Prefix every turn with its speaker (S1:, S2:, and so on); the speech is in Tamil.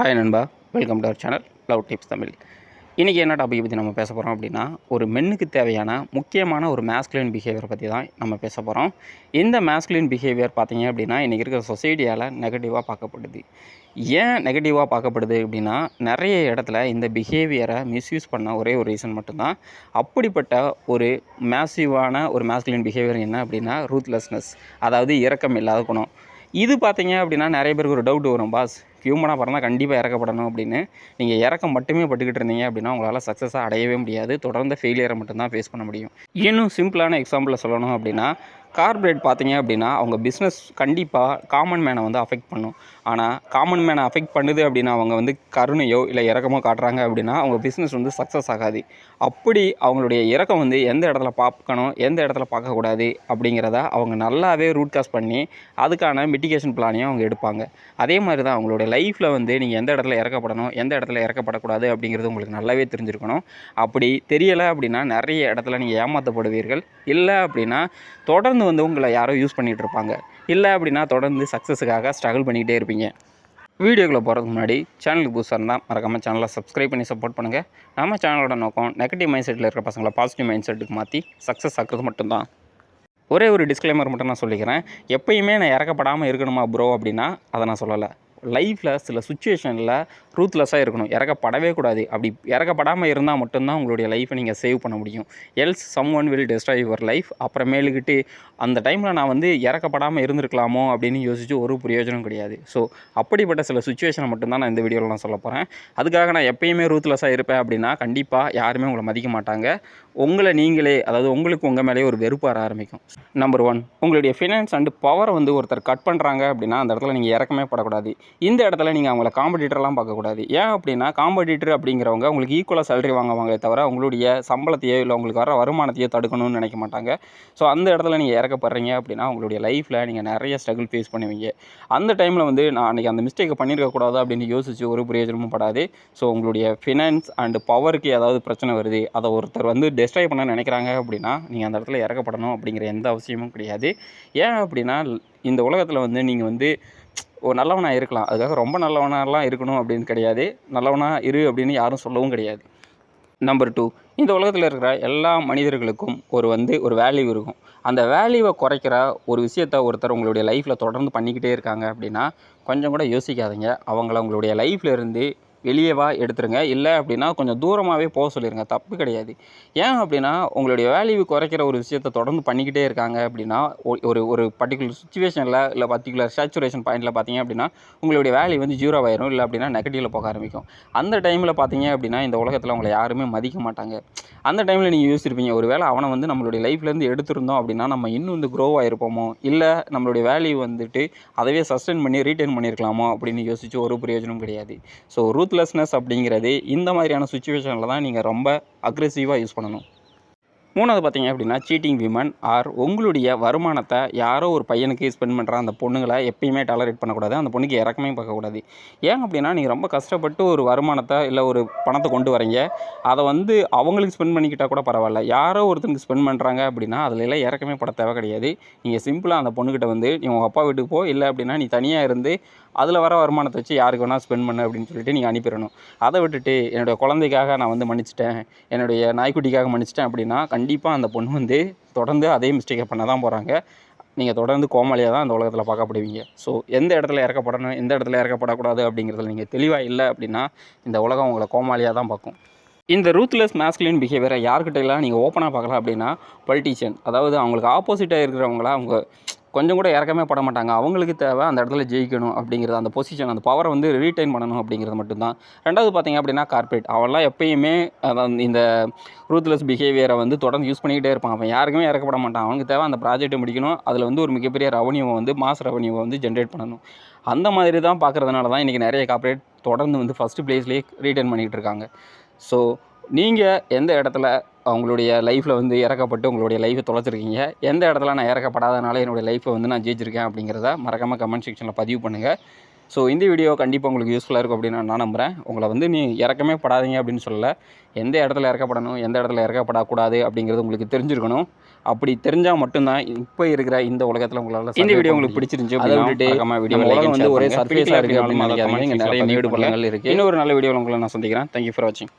S1: ஹாய் நண்பா, welcome to our channel love tips Tamil. இன்றைக்கி என்ன டாபிக் பற்றி நம்ம பேச போகிறோம் அப்படின்னா, ஒரு மென்னுக்கு தேவையான முக்கியமான ஒரு மேஸ்குலின் பிஹேவியரை பற்றி தான் நம்ம பேச போகிறோம். இந்த மேஸ்குலின் பிஹேவியர் பார்த்தீங்க அப்படின்னா, இன்றைக்கி இருக்கிற சொசைட்டியால் நெகட்டிவாக பார்க்கப்படுது. ஏன் நெகட்டிவாக பார்க்கப்படுது அப்படின்னா, நிறைய இடத்துல இந்த பிஹேவியரை மிஸ்யூஸ் பண்ண ஒரே ஒரு ரீசன் மட்டும்தான். அப்படிப்பட்ட ஒரு மேசிவான ஒரு மேஸ்குலின் பிஹேவியர் என்ன அப்படின்னா, ரூத்லெஸ்னஸ், அதாவது இரக்கம் இல்லாத குணம். இது பார்த்தீங்க அப்படின்னா நிறைய பேருக்கு ஒரு டவுட் வரும், பாஸ் ஹியூமனாக பிறந்தால் கண்டிப்பாக இறக்கப்படணும் அப்படின்னு. நீங்கள் இறக்கம் மட்டுமே பட்டுக்கிட்டு இருந்தீங்க அப்படின்னா உங்களால் சக்ஸஸாக அடையவே முடியாது. தொடர்ந்து ஃபெயிலியரை மட்டும்தான் ஃபேஸ் பண்ண முடியும். இன்னும் சிம்பிளான எக்ஸாம்பிளில் சொல்லணும் அப்படின்னா, கார்ப்பரேட் பார்த்தீங்க அப்படின்னா அவங்க பிஸ்னஸ் கண்டிப்பாக காமன் மேனை வந்து அஃபெக்ட் பண்ணும். ஆனால் காமன் மேனை அஃபெக்ட் பண்ணுது அப்படின்னா அவங்க வந்து கருணையோ இல்லை இறக்கமோ காட்டுறாங்க அப்படின்னா அவங்க பிஸ்னஸ் வந்து சக்ஸஸ் ஆகாது. அப்படி அவங்களுடைய இறக்கம் வந்து எந்த இடத்துல பார்க்கணும், எந்த இடத்துல பார்க்கக்கூடாது அப்படிங்கிறத அவங்க நல்லாவே ரூட் காஸ் பண்ணி அதுக்கான மிட்டிகேஷன் பிளானையும் அவங்க எடுப்பாங்க. அதே மாதிரி தான் அவங்களுடைய லைஃப்பில் வந்து நீங்கள் எந்த இடத்துல இறக்கப்படணும், எந்த இடத்துல இறக்கப்படக்கூடாது அப்படிங்கிறது உங்களுக்கு நல்லாவே தெரிஞ்சிருக்கணும். அப்படி தெரியலை அப்படின்னா நிறைய இடத்துல நீங்கள் ஏமாற்றப்படுவீர்கள். இல்லை அப்படின்னா தொடர்ந்து வந்து உங்களை யாரோ யூஸ் பண்ணிகிட்டு இருப்பாங்க. இல்லை அப்படின்னா தொடர்ந்து சக்ஸஸுக்காக ஸ்ட்ரகிள் பண்ணிக்கிட்டே இருப்பீங்க. வீடியோக்குள்ளே போகிறதுக்கு முன்னாடி சேனலுக்கு புதுசாக இருந்தால் மறக்காமல் சேனலை சப்ஸ்கிரைப் பண்ணி சப்போர்ட் பண்ணுங்கள். நம்ம சேனலோட நோக்கம் நெகட்டிவ் மைண்ட் செட்டில் இருக்கிற பசங்களை பாசிட்டிவ் மைண்ட் செட்டுக்கு மாற்றி சக்ஸஸ் ஆக்குறது மட்டும்தான். ஒரே ஒரு டிஸ்க்ளைமர் மட்டும் நான் சொல்லிக்கிறேன். எப்பயுமே நான் இறக்கப்படாமல் இருக்கணுமா ப்ரோ அப்படின்னா அதை நான் சொல்லலை. லைஃப்பில் சில சுச்சுவேஷனில் ரூத்லெஸ்ஸாக இருக்கணும், இறக்கப்படவே கூடாது. அப்படி இறக்கப்படாமல் இருந்தால் மட்டும்தான் உங்களுடைய லைஃப்பை நீங்கள் சேவ் பண்ண முடியும். Else someone will destroy your life. அப்புறமேலுக்கிட்டு அந்த டைமில் நான் வந்து இறக்கப்படாமல் இருந்திருக்கலாமோ அப்படின்னு யோசித்து ஒரு பிரயோஜனம் கிடையாது. ஸோ அப்படிப்பட்ட சில சுச்சுவேஷனை மட்டும்தான் நான் இந்த வீடியோவில் நான் சொல்ல போகிறேன். அதுக்காக நான் எப்பயுமே ரூத்லெஸ்ஸாக இருப்பேன் அப்படின்னா கண்டிப்பாக யாருமே உங்களை மதிக்க மாட்டாங்க. உங்களை நீங்களே, அதாவது உங்களுக்கு உங்கள் மேலேயே ஒரு வெறுப்பு வர ஆரம்பிக்கும். நம்பர் 1, உங்களுடைய ஃபினான்ஸ் அண்டு பவரை வந்து ஒருத்தர் கட் பண்ணுறாங்க அப்படின்னா அந்த இடத்துல நீங்கள் இறக்கமே படக்கூடாது. இந்த இடத்துல நீங்கள் அவங்கள காம்படிட்டர்லாம் பார்க்கக்கூடாது. ஏன் அப்படின்னா காம்படிட்டர் அப்படிங்கிறவங்க உங்களுக்கு ஈக்குவலாக சேலரி வாங்குவாங்க தவிர உங்களுடைய சம்பளத்தையோ இல்லை உங்களுக்கு வர வருமானத்தையோ தடுக்கணும்னு நினைக்க மாட்டாங்க. ஸோ அந்த இடத்துல நீங்கள் இறக்கப்படுறீங்க அப்படின்னா உங்களுடைய லைஃப்பில் நீங்கள் நிறைய ஸ்ட்ரகிள் ஃபேஸ் பண்ணுவீங்க. அந்த டைமில் வந்து நான் அன்றைக்கி அந்த மிஸ்டேக்கை பண்ணியிருக்கக்கூடாது அப்படின்னு யோசித்து ஒரு பிரயோஜனமும் படாது. ஸோ உங்களுடைய ஃபினான்ஸ் அண்டு பவருக்கு ஏதாவது பிரச்சனை வருது, அதை ஒருத்தர் வந்து டெஸ்ட்ராய் பண்ண நினைக்கிறாங்க அப்படின்னா நீங்கள் அந்த இடத்துல இறக்கப்படணும் அப்படிங்கிற எந்த அவசியமும் கிடையாது. ஏன் அப்படின்னா இந்த உலகத்தில் வந்து நீங்கள் வந்து ஒரு நல்லவனாக இருக்கலாம், அதுக்காக ரொம்ப நல்லவனாலாம் இருக்கணும் அப்படின்னு கிடையாது. நல்லவனாக இரு அப்படின்னு யாரும் சொல்லவும் கிடையாது. நம்பர் 2, இந்த உலகத்தில் இருக்கிற எல்லா மனிதர்களுக்கும் ஒரு வேல்யூ இருக்கும். அந்த வேல்யூவை குறைக்கிற ஒரு விஷயத்தை ஒருத்தர் உங்களுடைய லைஃப்பில் தொடர்ந்து பண்ணிக்கிட்டே இருக்காங்க அப்படின்னா கொஞ்சம் கூட யோசிக்காதீங்க. அவங்கள உங்களுடைய லைஃப்பில் இருந்து வெளியேவா எடுத்துருங்க. இல்லை அப்படின்னா கொஞ்சம் தூரமாகவே போக சொல்லிடுங்க, தப்பு கிடையாது. ஏன் அப்படின்னா உங்களுடைய வேல்யூ குறைக்கிற ஒரு விஷயத்தை தொடர்ந்து பண்ணிக்கிட்டே இருக்காங்க அப்படின்னா ஒரு பர்டிகுலர் சுச்சுவேஷனில் இல்லை பர்டிகுலர் சேச்சுரேஷன் பாயிண்டில் பார்த்தீங்க அப்படின்னா உங்களுடைய வேல்யூ வந்து 0 ஆயிரும். இல்லை அப்படின்னா நெகட்டிவில் போக ஆரம்பிக்கும். அந்த டைமில் பார்த்தீங்க அப்படின்னா இந்த உலகத்தில் உங்களை யாருமே மதிக்க மாட்டாங்க. அந்த டைமில் நீங்கள் யோசிச்சிருப்பீங்க, ஒரு வேளை அவனை வந்து நம்மளுடைய லைஃப்லேருந்து எடுத்திருந்தோம் அப்படின்னா நம்ம இன்னும் வந்து க்ரோ ஆகிருப்போமோ, இல்லை நம்மளுடைய வேல்யூ வந்துட்டு அதவே சஸ்டெயின் பண்ணி ரீட்டைன் பண்ணியிருக்கலாமோ அப்படின்னு யோசிச்சு ஒரு பிரயோஜனம் கிடையாது. ஸோ ரூத்லெஸ்னஸ் அப்படிங்கிறது இந்த மாதிரியான சுச்சுவேஷனில் தான் நீங்கள் ரொம்ப அக்ரெசிவாக யூஸ் பண்ணணும். 3வது பார்த்தீங்க அப்படின்னா சீட்டிங் விமன் ஆர் உங்களுடைய வருமானத்தை யாரோ ஒரு பையனுக்கு ஸ்பெண்ட் பண்ணுற அந்த பொண்ணுங்களை எப்பயுமே டாலரேட் பண்ணக்கூடாது. அந்த பொண்ணுக்கு இறக்கமே பார்க்கக்கூடாது. ஏன் அப்படின்னா நீங்கள் ரொம்ப கஷ்டப்பட்டு ஒரு வருமானத்தை இல்லை ஒரு பணத்தை கொண்டு வரீங்க, அதை வந்து அவங்களுக்கு ஸ்பெண்ட் பண்ணிக்கிட்டால் கூட பரவாயில்ல. யாரோ ஒருத்தருக்கு ஸ்பெண்ட் பண்ணுறாங்க அப்படின்னா அதில் எல்லாம் இறக்கமே பட தேவை கிடையாது. நீங்கள் சிம்பிளாக அந்த பொண்ணுக்கிட்ட வந்து நீ உங்கள் அப்பா வீட்டுக்கு போ, இல்லை அப்படின்னா நீ தனியாக இருந்து அதில் வர வருமானத்தை வச்சு யாருக்கு வேணால் ஸ்பெண்ட் பண்ணு அப்படின்னு சொல்லிட்டு நீங்கள் அனுப்பிடணும். அதை விட்டுட்டு என்னுடைய குழந்தைக்காக நான் வந்து மன்னிச்சிட்டேன், என்னுடைய நாய்க்குட்டிக்காக மன்னிச்சிட்டேன் அப்படின்னா கண்டிப்பாக அந்த பொண்ணு வந்து தொடர்ந்து அதே மிஸ்டேக்கை பண்ண தான் போகிறாங்க. நீங்கள் தொடர்ந்து கோமாளியாக தான் அந்த உலகத்தில் பார்க்கப்படுவீங்க. ஸோ எந்த இடத்துல இறக்கப்படணும், எந்த இடத்துல இறக்கப்படக்கூடாது அப்படிங்கிறதுல நீங்கள் தெளிவாக இல்லை அப்படின்னா இந்த உலகம் உங்களை கோமாளியாக தான் பார்க்கும். இந்த ரூத்லெஸ் மேஸ்குலின் பிஹேவியரை யார்கிட்டலாம் நீங்கள் ஓப்பனாக பார்க்கலாம் அப்படின்னா பொலிட்டீஷியன், அதாவது அவங்களுக்கு ஆப்போசிட்டாக இருக்கிறவங்கள அவங்க கொஞ்சம் கூட இறக்கமே பட மாட்டாங்க. அவங்களுக்கு தேவை அந்த இடத்துல ஜெயிக்கணும் அப்படிங்கிறது, அந்த பொசிஷன், அந்த பவரை வந்து ரீட்டைன் பண்ணணும் அப்படிங்கிறது மட்டும்தான். 2வது பார்த்தீங்க அப்படின்னா கார்ப்பரேட், அவன்லாம் எப்பயுமே இந்த ரூத்லெஸ் பிஹேவியரை வந்து தொடர்ந்து யூஸ் பண்ணிக்கிட்டே இருப்பான். அவன் யாருக்குமே இறக்கப்பட மாட்டான். அவனுக்கு தேவை அந்த ப்ராஜெக்ட்டை முடிக்கணும், அதில் வந்து ஒரு மிகப்பெரிய ரெவன்யூவை வந்து மாஸ் ரெவன்யூவை வந்து ஜென்ரேட் பண்ணணும். அந்த மாதிரி தான் பார்க்குறதுனால தான் இன்றைக்கி நிறைய கார்ப்பரேட் தொடர்ந்து வந்து ஃபஸ்ட்டு ப்ளேஸ்லேயே ரீட்டைன் பண்ணிகிட்டு இருக்காங்க. ஸோ நீங்கள் எந்த இடத்துல அவங்களுடைய லைஃப்பில் வந்து இறக்கப்பட்டு உங்களுடைய லைஃப்பை தொலைச்சிருக்கீங்க, எந்த இடத்துல நான் இறக்கப்படாதனால என்னுடைய லைஃப்பை வந்து நான் ஜெயிச்சிருக்கேன் அப்படிங்கிறத மறக்காமல் கமெண்ட் செக்ஷனில் பதிவு பண்ணுங்கள். ஸோ இந்த வீடியோ கண்டிப்பாக உங்களுக்கு யூஸ்ஃபுல்லாக இருக்கும் அப்படின்னு நான் நம்புகிறேன். உங்களை வந்து நீ இறக்கமே படாதீங்க அப்படின்னு சொல்லலை. எந்த இடத்துல இறக்கப்படணும், எந்த இடத்துல இறக்கப்படக்கூடாது அப்படிங்கிறது உங்களுக்கு தெரிஞ்சிருக்கணும். அப்படி தெரிஞ்சால் மட்டும்தான் இப்போ இருக்கிற இந்த உலகத்தில் உங்களால் இந்த வீடியோ உங்களுக்கு பிடிச்சிருந்துச்சு அதை விட்டுட்டு வீடியோ உலகம் வந்து ஒரே சர்ஃபேஸாக இருக்குது அப்படின்னு நினைக்காதீங்க. இங்கே நிறைய மேடு பள்ளங்கள் இருக்குது. இன்னொரு நல்ல வீடியோவில் உங்களை நான் சந்திக்கிறேன். தேங்க்யூ ஃபார் வாட்சிங்.